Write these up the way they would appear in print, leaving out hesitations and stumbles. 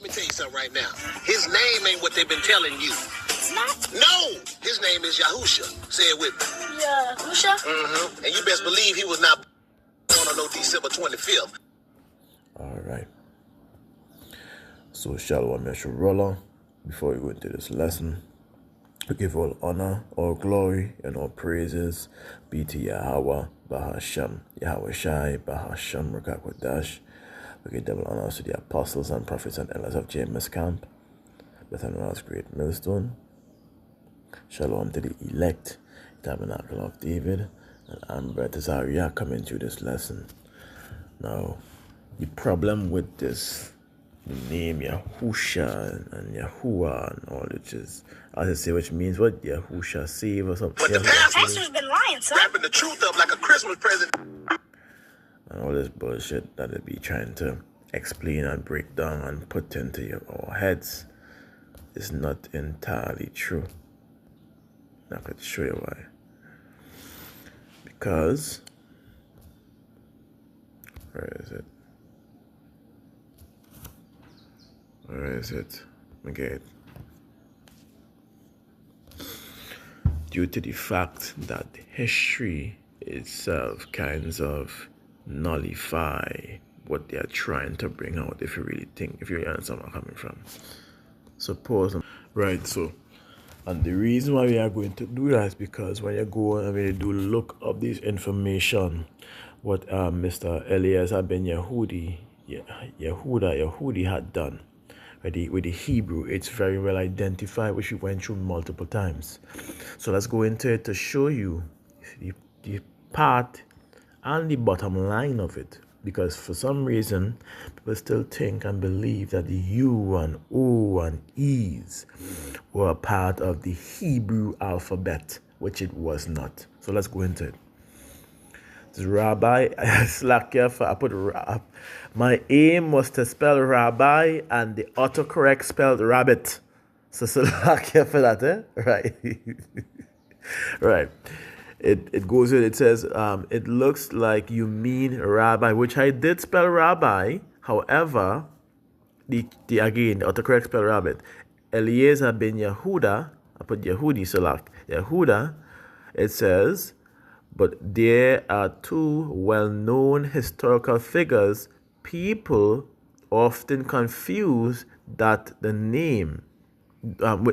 me tell you something right now. His name ain't what they've been telling you. It's not? No! His name is Yahusha. Say it with me. Yahusha? Mm-hmm. And you best believe he was not born on no December 25th. Alright. So Shalom Yeshua. Before we go into this lesson, we give all honor, all glory, and all praises be to Yahweh, Bahashem, Yahweh Shai, Bahashem, Rakakwadash. We give double honors to the apostles and prophets and elders of James Camp, Bethanel's great millstone. Shalom to the elect, Tabernacle of David, and Amber Tazaria coming through this lesson. Now, the problem with this, the name Yahusha and Yahuwah and all, which is, as I say, which means what? Yahusha save or something. But the pastor's been lying, son. wrapping the truth up like a Christmas present. And all this bullshit that they be trying to explain and break down and put into our heads is not entirely true. I could show you why. Because, where is it? Where is it? Okay. Due to the fact that history itself kinds of nullify what they are trying to bring out, if you really think, if you really understand where I'm coming from. Suppose, right, so, and the reason why we are going to do that is because when you go and when you do look up this information, what Mr. Eliezer ben Yehudi had done with the Hebrew, it's very well identified, which we went through multiple times. So let's go into it to show you the part and the bottom line of it, because for some reason people still think and believe that the U and O and E's were a part of the Hebrew alphabet, which it was not. So let's go into it. This rabbi, slack here for I put my aim was to spell rabbi and the autocorrect spelled rabbit. So slack here for that, eh? Right. Right. It goes in, it says, it looks like you mean rabbi, which I did spell rabbi. However, the autocorrect spell rabbit. Eliezer ben Yehuda, I put Yehudi, so like Yehuda, it says, but there are two well-known historical figures people often confuse that the name,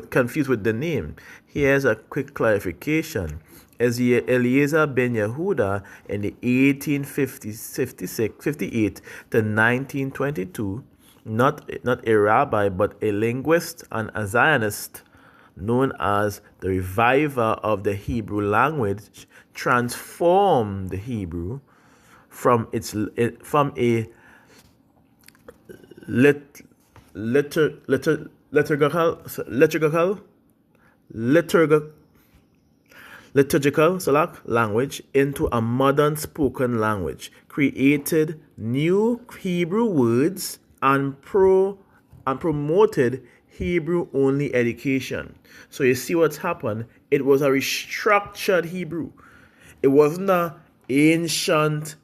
confused with the name. Here's a quick clarification. As Eliezer ben Yehuda in the 1858 to 1922, not a rabbi but a linguist and a Zionist known as the reviver of the Hebrew language, transformed the Hebrew from a liturgical language into a modern spoken language, created new Hebrew words and promoted Hebrew-only education. So you see what's happened? It was a restructured Hebrew. It wasn't an ancient,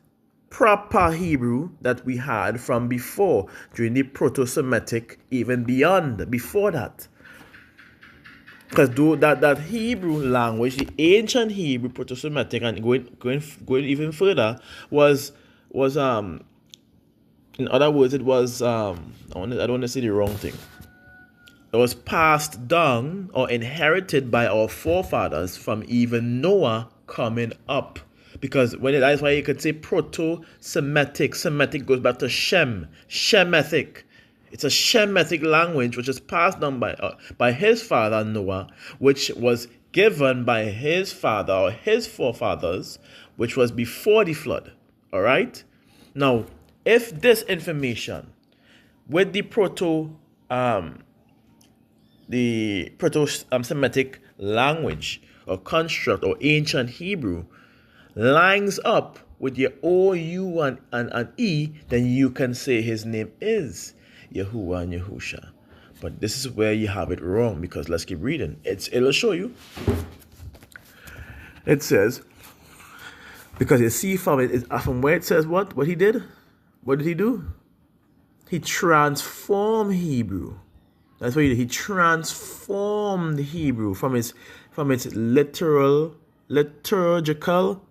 proper Hebrew that we had from before, during the Proto-Semitic, even before that. Because that Hebrew language, the ancient Hebrew, Proto-Semitic, and going even further, was in other words, it was I don't want to say the wrong thing. It was passed down or inherited by our forefathers from even Noah coming up. Because that's why you could say Proto-Semitic. Semitic goes back to Shem, Shemitic. It's a Shemitic language which is passed down by his father Noah, which was given by his father or his forefathers, which was before the flood. All right? Now, if this information with the Proto-Semitic language or construct or ancient Hebrew lines up with your O, U, and E, then you can say his name is Yahuwah and Yahusha. But this is where you have it wrong, because let's keep reading. It'll show you. It says, because you see from where it says what he did. What did he do? He transformed Hebrew. That's what he did. He transformed Hebrew from its liturgical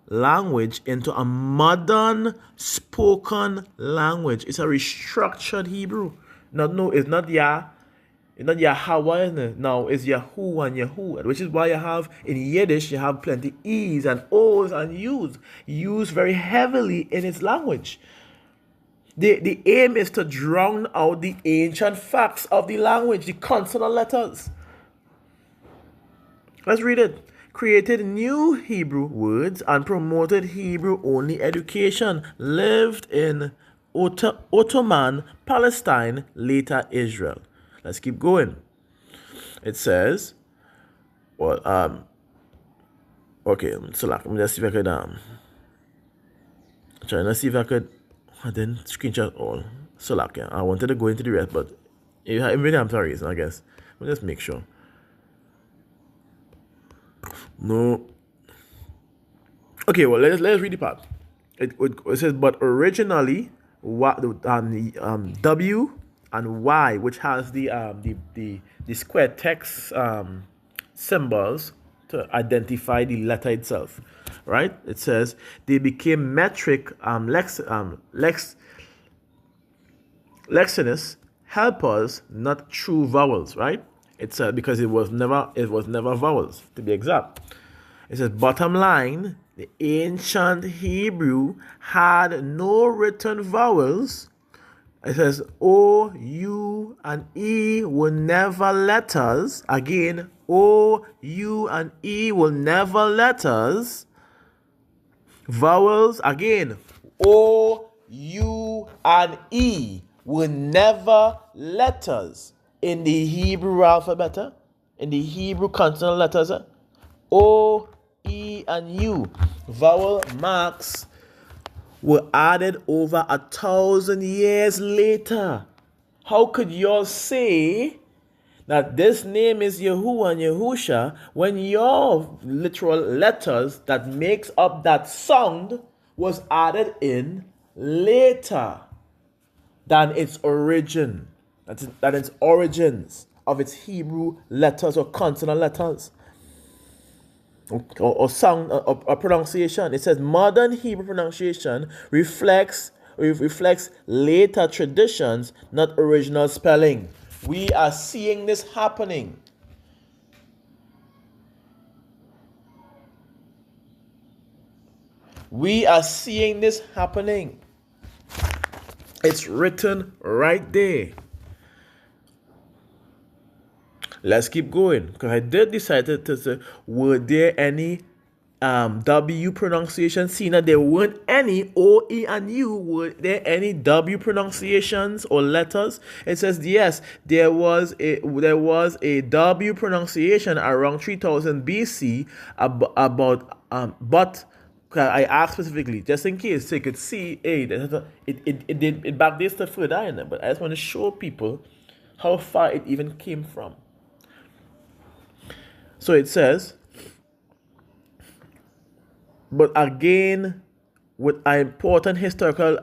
language into a modern spoken language. It's a restructured Hebrew. It's not Yahweh, isn't it? No, it's Yahu and Yahu, which is why you have in Yiddish you have plenty E's and O's and U's used very heavily in its language. The aim is to drown out the ancient facts of the language, the consonant letters. Let's read it. Created new Hebrew words and promoted Hebrew-only education. Lived in Ottoman Palestine, later Israel. Let's keep going. It says, well, okay, so let me just see if I could, trying to see if I could, I didn't screenshot all. So like, I wanted to go into the rest, but I'm sorry, I guess. We'll just make sure. No. Okay, well, let's read the part. It says, but originally, W and Y, which has the square text symbols to identify the letter itself, right? It says they became metric lexinus helpers, not true vowels, right? It's because it was never vowels, to be exact. It says bottom line, the ancient Hebrew had no written vowels. It says O, U, and E were never letters. Again, O, U, and E were never letters. Vowels, again, O, U, and E were never letters in the Hebrew alphabet, in the Hebrew consonant letters. O, E, and U. Vowel marks were added over 1,000 years later. How could y'all say that this name is Yahuwah and Yahusha when your literal letters that makes up that sound was added in later than its origin, than its origins of its Hebrew letters or consonant letters? Or sound or pronunciation. It says modern Hebrew pronunciation reflects later traditions, not original spelling. We are seeing this happening. We are seeing this happening. It's written right there. Let's keep going, because I did decide to say, were there any W pronunciations? Seeing that there weren't any O, E, and U, were there any W pronunciations or letters? It says yes, there was a W pronunciation around 3000 BC but I asked specifically just in case so you could see, it back this to further in it, but I just want to show people how far it even came from. So it says, but again, with an important historical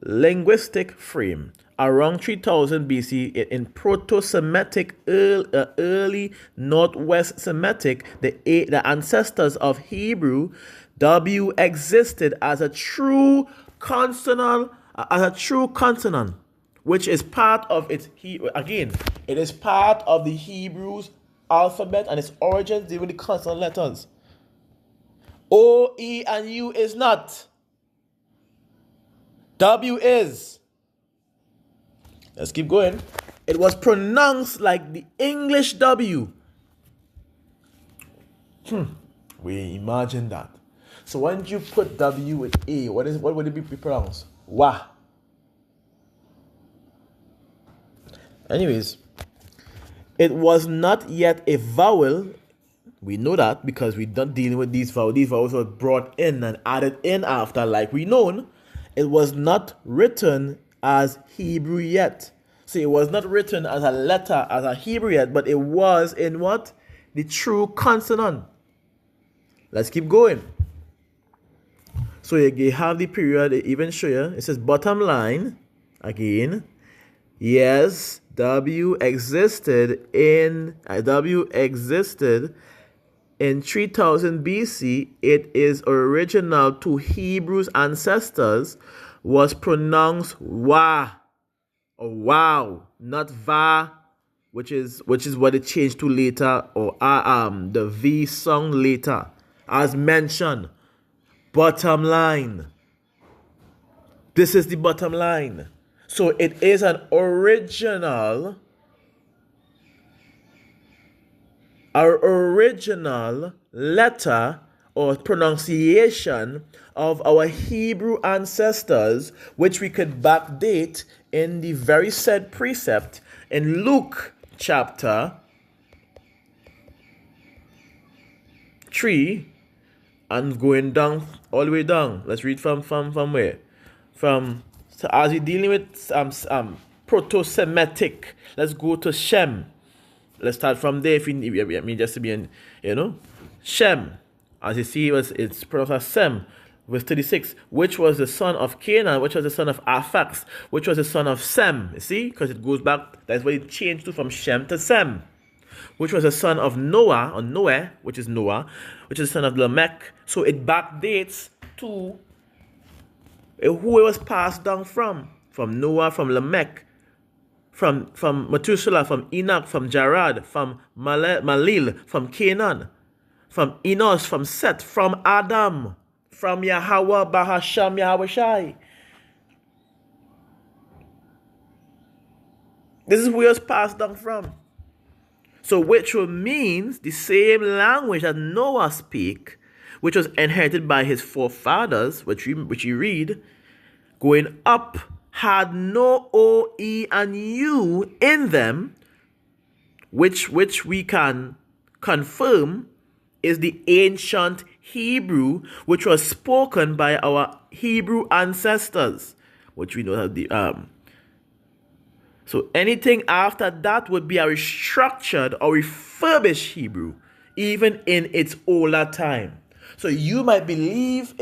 linguistic frame, around 3000 BC in Proto-Semitic, early Northwest Semitic, the ancestors of Hebrew, W existed as a true consonant, which is part of its again. It is part of the Hebrew's alphabet and its origins deal with the consonant letters. O, E, and U is not. W is. Let's keep going. It was pronounced like the English W. We imagine that. So when you put W with A, what would it be pronounced? Wah. Anyways, it was not yet a vowel. We know that because we're not dealing with these vowels. These vowels were brought in and added in after, like we known. It was not written as Hebrew yet. So it was not written as a letter, as a Hebrew yet, but it was in what? The true consonant. Let's keep going. So you have the period, it even show you. It says bottom line, again, Yes, W existed in 3000 BC. It is original to Hebrews ancestors, was pronounced wa or wow, not va, which is what it changed to later, or the V sung later, as mentioned. Bottom line. This is the bottom line. So it is an original letter or pronunciation of our Hebrew ancestors, which we could backdate in the very said precept in Luke chapter 3 and going down all the way down. Let's read from where? So as we're dealing with proto-Semitic, let's go to Shem. Let's start from there. If you need just to be in, Shem, as you see, it's pronounced Sem, verse 36, which was the son of Canaan, which was the son of Aphax, which was the son of Sem. You see, because it goes back. That's why it changed to from Shem to Sem, which was the son of Noah, or Noah, which is Noah, which is the son of Lamech. So it backdates to who it was passed down from Noah, from Lamech, from Methuselah, from Enoch, from Jared, from Malil, from Canaan, from Enos, from Seth, from Adam, from Yahweh, Bahasham, Yahweh Shai. This is where it was passed down from. So which means the same language that Noah speak, which was inherited by his forefathers, which you read, going up, had no O, E, and U in them, which we can confirm is the ancient Hebrew, which was spoken by our Hebrew ancestors, which we know have the So anything after that would be a restructured or refurbished Hebrew, even in its older time. So you might believe,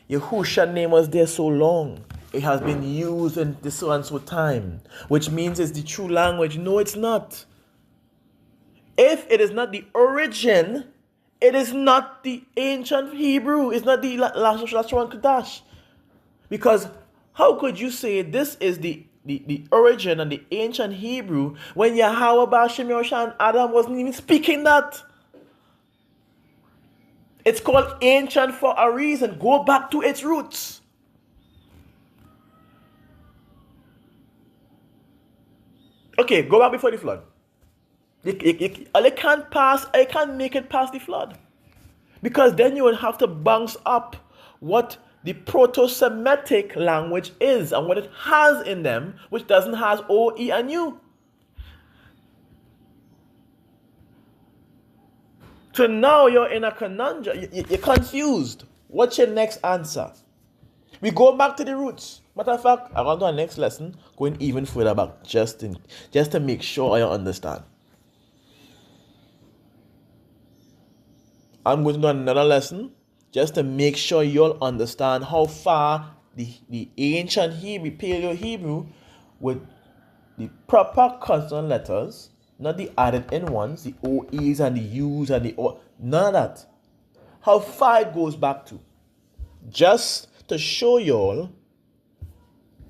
Yahushua's name was there so long. It has been used in this so and so time, which means it's the true language. No, it's not. If it is not the origin, it is not the ancient Hebrew. It's not the Lashon Kodash. Because how could you say this is the origin and the ancient Hebrew when Yahweh, Bashim, Yosha, and Adam wasn't even speaking that? It's called ancient for a reason. Go back to its roots. Okay, go back before the flood. I can't make it past the flood. Because then you would have to bounce up what the proto-Semitic language is and what it has in them, which doesn't have O, E, and U. So now you're in a conundrum. You're confused. What's your next answer? We go back to the roots. Matter of fact, I want to our next lesson, going even further back, just to make sure I understand. I'm going to do another lesson, just to make sure you'll understand how far the ancient Hebrew, Paleo Hebrew, with the proper consonant letters, not the added in ones, the OEs and the U's and the O, none of that. How far it goes back to. Just to show y'all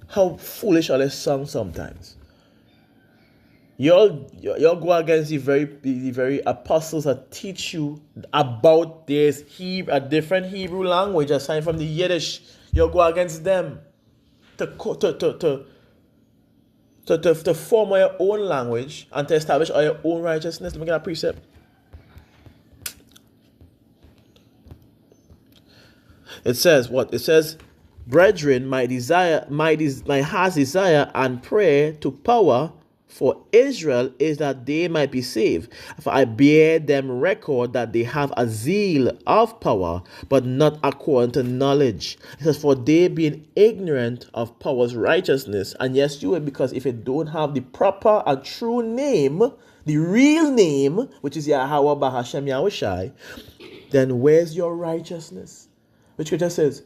how foolish all this sounds sometimes. Y'all go against the very apostles that teach you about this a different Hebrew language aside from the Yiddish. Y'all go against them to form your own language and to establish your own righteousness. Let me get a precept. It says what? It says, brethren, my heart's desire and prayer to power for Israel is that they might be saved. For I bear them record that they have a zeal of power, but not according to knowledge. It says, for they being ignorant of power's righteousness. And yes, you will, because if you don't have the proper and true name, the real name, which is Yahweh Bahashem Yahweh Shai, then where's your righteousness? Which scripture says,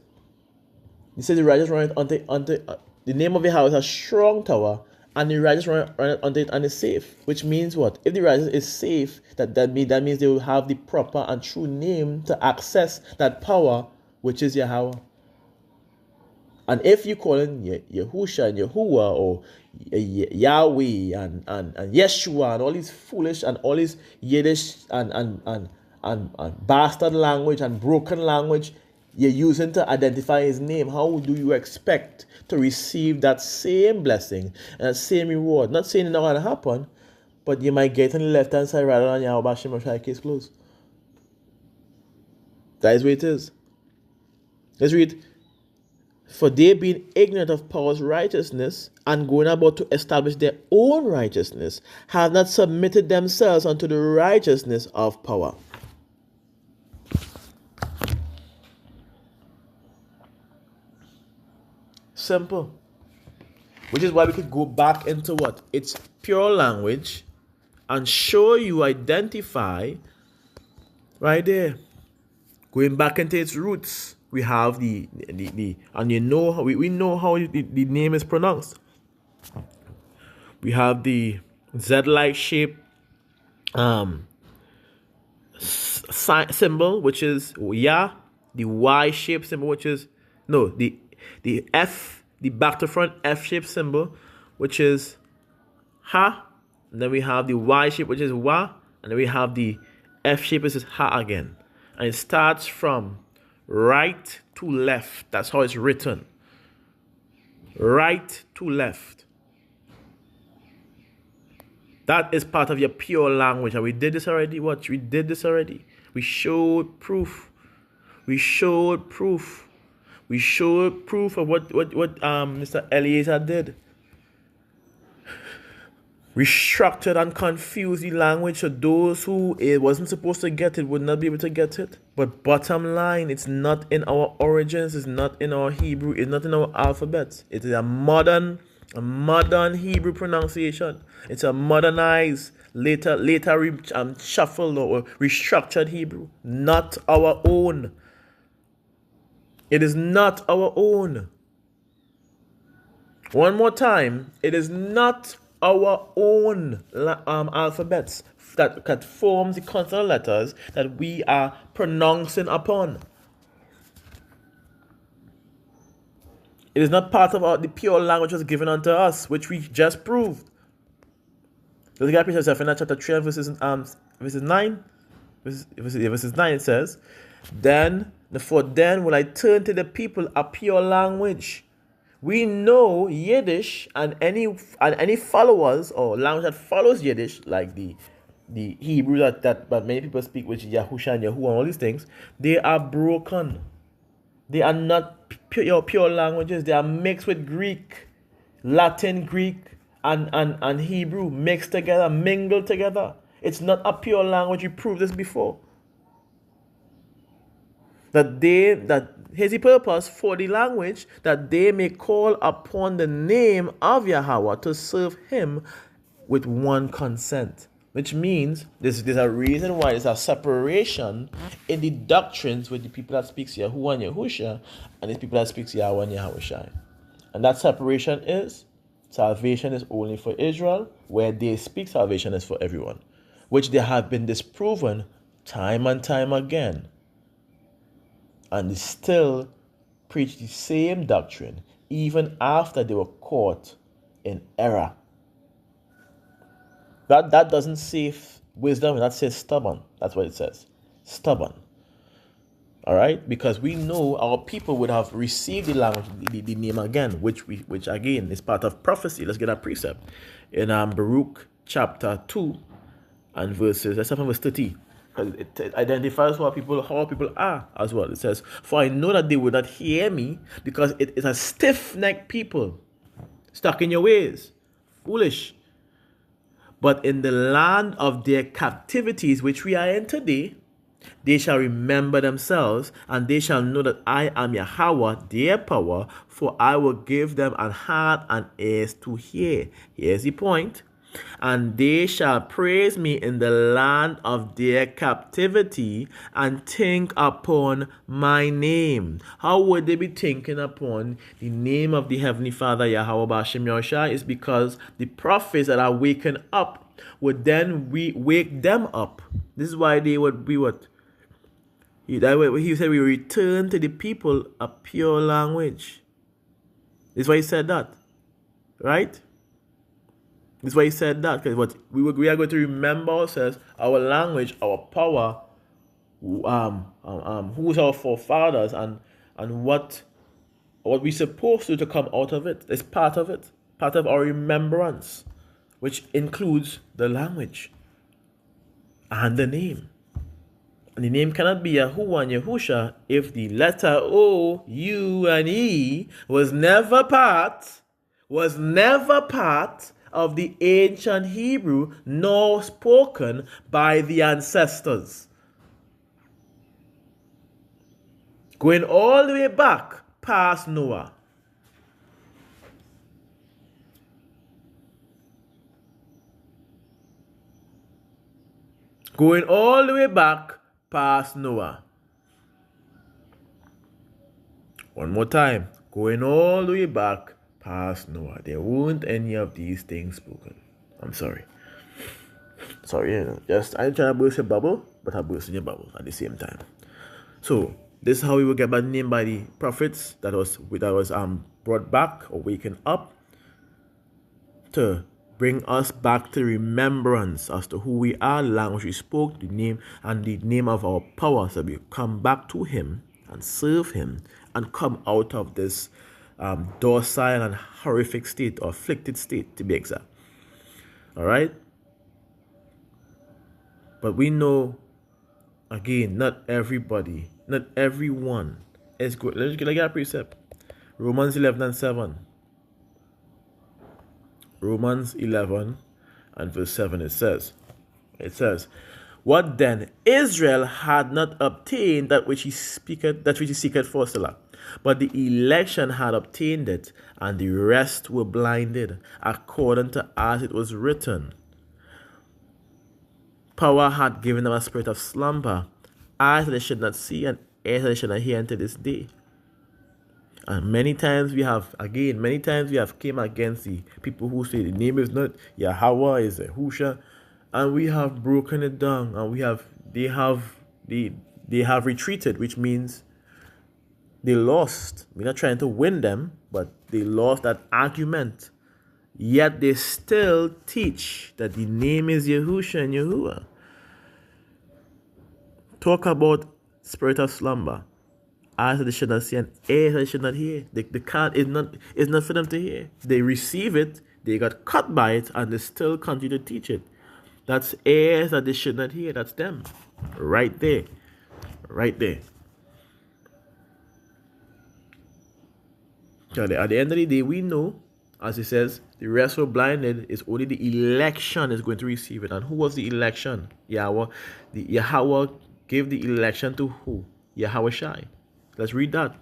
it says the righteous run unto the name of Yahweh is a strong tower, and the righteous run onto it and is safe. Which means what? If the righteous is safe, that means they will have the proper and true name to access that power, which is Yahweh. And if you call in Yahusha and Yahuwah or Yahweh and Yeshua and all these foolish and all these Yiddish and bastard language and broken language you're using to identify his name, how do you expect to receive that same blessing and that same reward? Not saying it's not going to happen, but you might get on the left hand side rather than Yahweh Shem Rashai case closed. That is what it is. Let's read. For they being ignorant of power's righteousness, and going about to establish their own righteousness, have not submitted themselves unto the righteousness of power. Simple. Which is why we could go back into what? It's pure language and show you, identify right there. Going back into its roots. We have the and we know how the name is pronounced. We have the Z-like shape symbol, which is Yah, the Y-shaped symbol, which is the F, the back to front F-shaped symbol, which is Ha, and then we have the Y shape, which is Wa, and then we have the F shape, which is Ha again, and it starts from right to left. That's how it's written. Right to left. That is part of your pure language. And we did this already. We did this already. We showed proof. We showed proof. We showed proof of what Mr. Eliezer did. Restructured and confused the language so those who it wasn't supposed to get it would not be able to get it. But bottom line, it's not in our origins, it's not in our Hebrew, it's not in our alphabet. It is a modern Hebrew pronunciation. It's a modernized, later shuffled or restructured Hebrew. Not our own. It is not our own. One more time, it is not our own alphabets that forms the consonant letters that we are pronouncing upon. It is not part of the pure language that was given unto us, which we just proved. Look at yourself in chapter 3 and verses 9. Verses 9 it says, then will I turn to the people a pure language. We know Yiddish and any followers or language that follows Yiddish, like the Hebrew that many people speak, which is Yahusha and Yahuwah and all these things, they are broken. They are not pure languages. They are mixed with Greek, Latin, Greek, and Hebrew mixed together, mingled together. It's not a pure language. We proved this before. Here's the purpose for the language, that they may call upon the name of Yahweh to serve him with one consent. Which means there's a reason why there's a separation in the doctrines with the people that speaks Yahuwah and Yahusha and the people that speaks Yahweh and Yahushai. And that separation is salvation is only for Israel, where they speak salvation is for everyone, which they have been disproven time and time again. And they still preach the same doctrine even after they were caught in error. That doesn't say wisdom, that says stubborn. That's what it says. Stubborn. All right? Because we know our people would have received the language, the name again, which again is part of prophecy. Let's get a precept. In Baruch chapter 2 and verses, let's start from verse 30. It identifies how people are as well. It says, for I know that they would not hear me, because it is a stiff-necked people, stuck in your ways, foolish. But in the land of their captivities, which we are in today, they shall remember themselves, and they shall know that I am Yahweh, their power, for I will give them an heart and ears to hear. Here's the point. And they shall praise me in the land of their captivity and think upon my name. How would they be thinking upon the name of the Heavenly Father, Yahweh Bashem Yahushua? Is because the prophets that are waken up would then wake them up. This is why they would be what? He said, we return to the people a pure language. This is why he said that. Right? This is why he said that. Because what we are going to remember ourselves, our language, our power, who's our forefathers, and what we're supposed to come out of it. It's part of it. Part of our remembrance, which includes the language and the name. And the name cannot be Yahuwah and Yahusha if the letter O, U, and E was never part of the ancient Hebrew, nor spoken by the ancestors. Going all the way back past Noah. Going all the way back past Noah. One more time. Going all the way back past Noah. There weren't any of these things spoken. I'm sorry. Sorry, I'm trying to burst your bubble, but I'm bursting your bubble at the same time. So this is how we will get by the name by the prophets that was brought back or waken up to bring us back to remembrance as to who we are, the language we spoke, the name and the name of our power, so we come back to him and serve him and come out of this docile and horrific state, or afflicted state to be exact. All right? But we know, again, not everybody, not everyone is good. Let's get a precept. Romans 11 and 7. Romans 11 and verse 7 it says, what then? Israel had not obtained that which he seeketh for, Salah. But the election had obtained it, and the rest were blinded, according to as it was written. Power had given them a spirit of slumber, eyes that they should not see, and ears that they should not hear unto this day. And many times we have came against the people who say the name is not Yahweh, is Yahusha, and we have broken it down, and they have retreated, which means they lost. We're not trying to win them, but they lost that argument. Yet they still teach that the name is Yahusha and Yahuwah. Talk about spirit of slumber. Eyes that they should not see and ears that they should not hear. The card is not for them to hear. They receive it, they got cut by it, and they still continue to teach it. That's ears that they should not hear. That's them. Right there. Right there. So at the end of the day, we know, as it says, the rest were blinded. It's only the election is going to receive it. And who was the election? Yahweh. Yahweh gave the election to who? Yahweh Shai. Let's read that.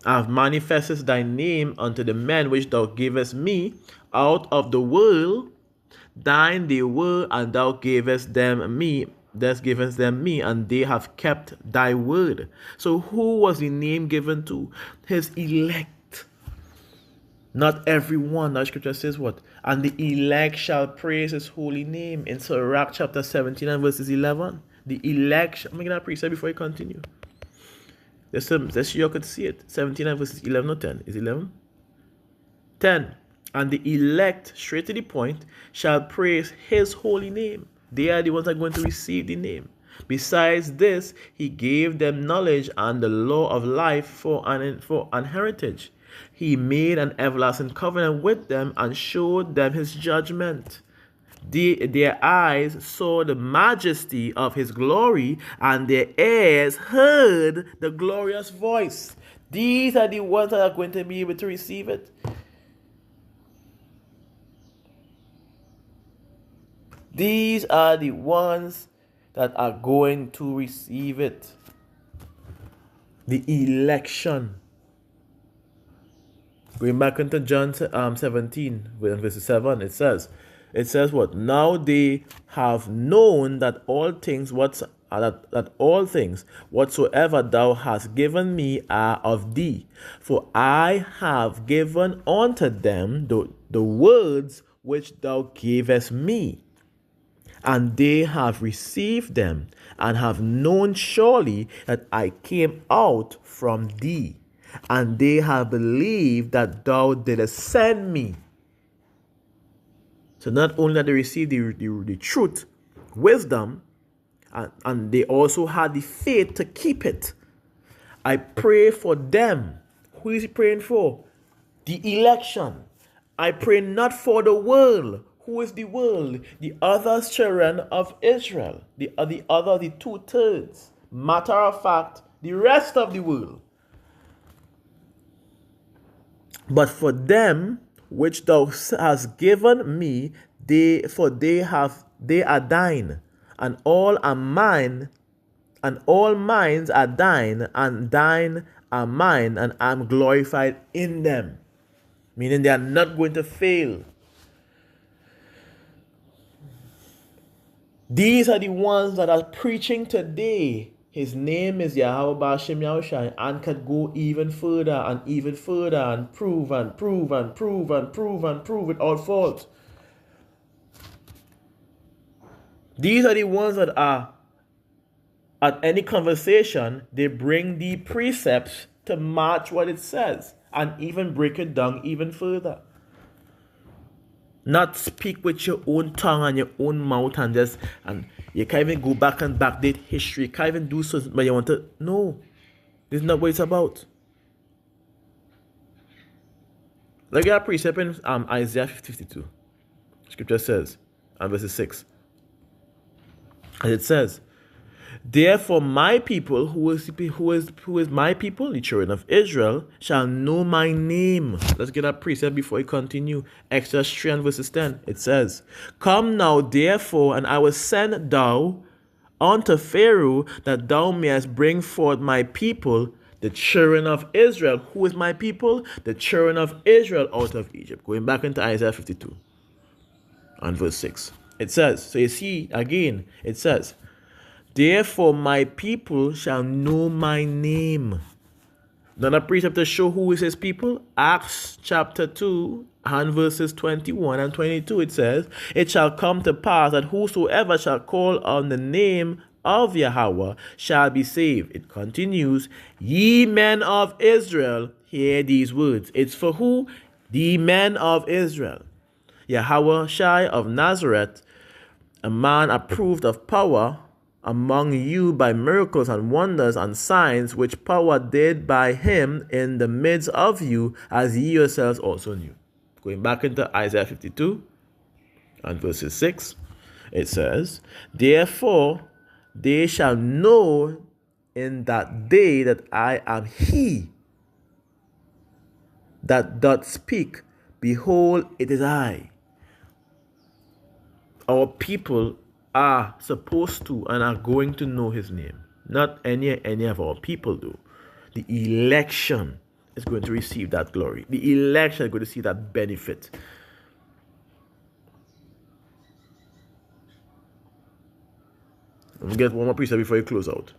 I have manifested thy name unto the men which thou gavest me out of the world. Thine they were, and thou gavest them me. Thus givest them me, and they have kept thy word. So who was the name given to? His elect. Not everyone. That scripture says what? And the elect shall praise his holy name. In Sirach chapter 17 and verses 11. The elect. I'm making that precept before I continue. Let's see you could see it. 17 and verses 11 or 10. Is 11? 10. And the elect, straight to the point, shall praise his holy name. They are the ones that are going to receive the name. Besides this, he gave them knowledge and the law of life for an heritage. He made an everlasting covenant with them and showed them his judgment. Their eyes saw the majesty of his glory, and their ears heard the glorious voice. These are the ones that are going to be able to receive it. These are the ones that are going to receive it. The election. Going back into John 17, verse 7, it says, It says what? Now they have known that all things that all things whatsoever thou hast given me are of thee. For I have given unto them the words which thou gavest me, and they have received them, and have known surely that I came out from thee, and they have believed that thou didst send me. So not only that they received the truth, wisdom, and they also had the faith to keep it. I pray for them. Who is he praying for? The election. I pray not for the world. Who is the world? The other children of Israel. The 2/3. Matter of fact, the rest of the world. But for them which thou hast given me, they are thine, and all are mine, and all mines are thine, and thine are mine, and I'm glorified in them. Meaning they are not going to fail. These are the ones that are preaching today. His name is Yahweh Ba'Shem Yahushai, and could go even further and even further and prove and prove and prove and prove and prove without fault. These are the ones that are, at any conversation, they bring the precepts to match what it says and even break it down even further. Not speak with your own tongue and your own mouth and you can't even go back and backdate history. You can't even do so, but you want to. No, this is not what it's about. Look at a precept in Isaiah 52. Scripture says, and verse 6. And it says, therefore my people, who is my people, the children of Israel, shall know my name. Let's get that precept before we continue. Exodus 3 and verses 10. It says, come now therefore, and I will send thou unto Pharaoh, that thou mayest bring forth my people, the children of Israel. Who is my people? The children of Israel out of Egypt. Going back into Isaiah 52 and verse 6. It says, so you see again, it says, therefore my people shall know my name. Another precept to show who is his people. Acts chapter 2 and verses 21 and 22. It says, it shall come to pass that whosoever shall call on the name of Yahweh shall be saved. It continues, ye men of Israel, hear these words. It's for who? The men of Israel. Yahweh Shai of Nazareth, a man approved of power among you by miracles and wonders and signs which power did by him in the midst of you, as ye yourselves also knew. Going back into Isaiah 52 and verses 6, it says, therefore they shall know in that day that I am he that doth speak. Behold, it is I. Our people are supposed to and are going to know his name. Not any of our people do. The election is going to receive that glory. The election is going to see that benefit. Let me get one more precept before you close out.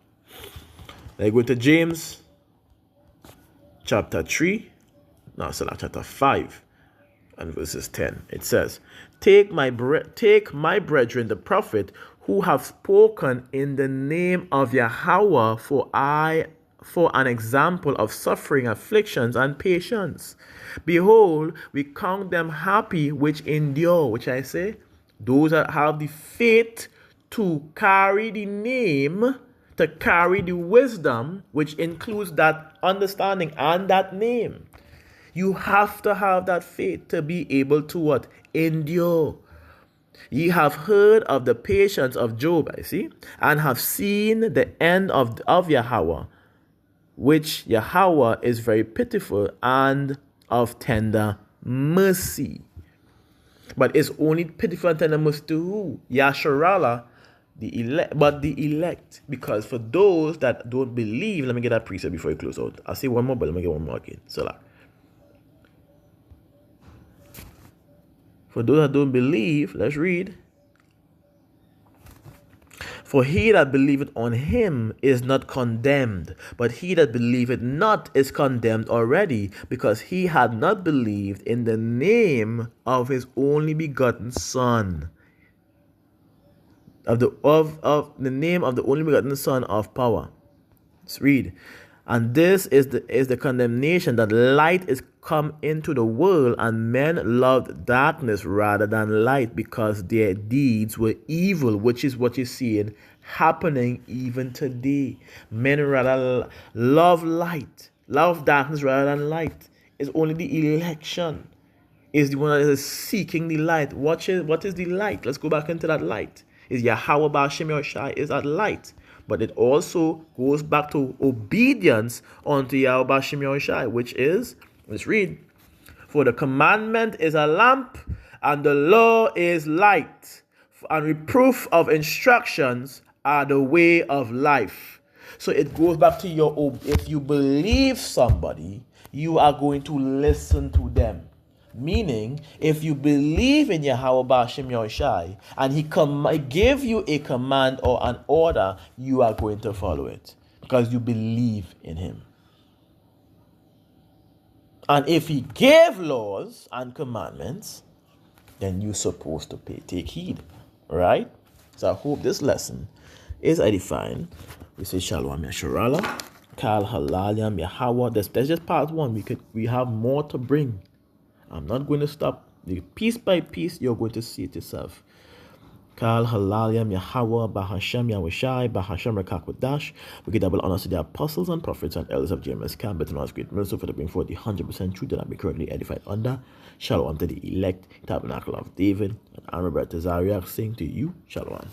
Let's go to James chapter 3. No, chapter 5 and verses 10. It says, take my brethren the prophet, who have spoken in the name of Yahweh for an example of suffering, afflictions, and patience. Behold, we count them happy which endure, which I say, those that have the faith to carry the name, to carry the wisdom, which includes that understanding and that name. You have to have that faith to be able to what? Endure. Ye have heard of the patience of Job, I see, and have seen the end of Yahweh, which Yahweh is very pitiful and of tender mercy. But it's only pitiful and tender mercy to who? Yasharala, the elect. Because for those that don't believe, let me get that precept before you close out. I'll say one more, but let me get one more again. So For those that don't believe, let's read. For he that believeth on him is not condemned, but he that believeth not is condemned already, because he had not believed in the name of his only begotten Son. Of the name of the only begotten Son of power. Let's read. And this is the condemnation, that light is come into the world, and men loved darkness rather than light, because their deeds were evil, which is what you're seeing happening even today. Men rather love darkness rather than light. It's only the election is the one that is seeking the light. What is the light? Let's go back into that light. Is Yahweh Ba'Shem Yahushai is that light. But it also goes back to obedience unto Yahweh Ba'Shem Yahushai, which is, let's read. For the commandment is a lamp, and the law is light, and reproof of instructions are the way of life. So it goes back to if you believe somebody, you are going to listen to them. Meaning, if you believe in Yahweh Ba'Shem Yahushai, and he give you a command or an order, you are going to follow it because you believe in him. And if he gave laws and commandments, then you're supposed to take heed, right? So I hope this lesson is edifying. We say Shalom Yasharala, Kal Halalyam Yahweh. That's just part one. We have more to bring. I'm not going to stop. Piece by piece, you're going to see it yourself. Kal Halalyam Yahweh Bahashem Yahushai Bahashem Rekakwadash. We give double honors to the apostles and prophets and elders of JMS Camp, but not great mercy for to bring forth the 100% truth that I'm currently edified under. Shalom to the elect, Tabernacle of David, and I'm Robert Tazariak saying to you, Shalom.